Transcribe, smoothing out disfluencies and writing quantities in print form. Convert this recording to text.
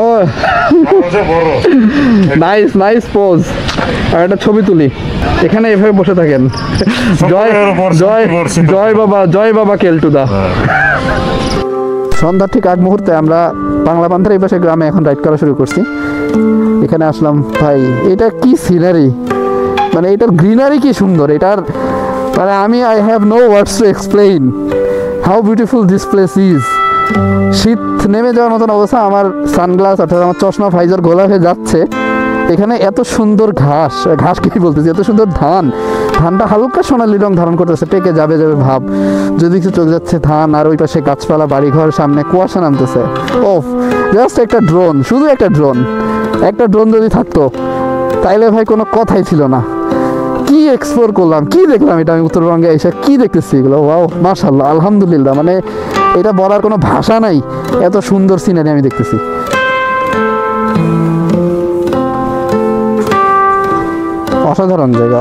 ও nice nice pose. আর একটা ছবি তুলি, এখানে এভাবে বসে থাকেন। জয় জয় জয় বাবা কেলটুদা। সন্ধ্যার ঠিক আগ মুহূর্তে আমরা বাংলা পান্থার এই পাশে গ্রামে এখন রাইড করা শুরু করছি। এখানে আসলাম, ভাই এটা কি সিনারি, মানে এটার গ্রিনারি কি সুন্দর, এটার মানে I have no words to explain how beautiful this place is. শীত নেমে যাওয়ার মতন অবস্থা, আমার সানগ্লাস অর্থাৎ আমার চশমা ফাইজার গোলা হয়ে যাচ্ছে। এখানে এত সুন্দর ঘাস কি বলতেছি, এত সুন্দর ধানটা হালকা সোনালি রং ধারণ করতেছে, পেকে যাবে ভাব, যদি কিছু চলে যাচ্ছে ধান, আর ওই পাশে গাছপালা, বাড়িঘর, সামনে কুয়াশা নামতেছে। ওফ, জাস্ট একটা ড্রোন, শুধু একটা ড্রোন যদি থাকতো তাইলে ভাই কোনো কথাই ছিল না। কি এক্সপ্লোর করলাম, কি দেখলাম, এটা আমি উত্তরবঙ্গে এসে কি দেখতেছি এগুলো, ওয়াও মাশাআল্লাহ আলহামদুলিল্লাহ, মানে এটা বলার কোনো ভাষা নাই, এত সুন্দর সিনারি আমি দেখতেছি। অসাধারণ জায়গা।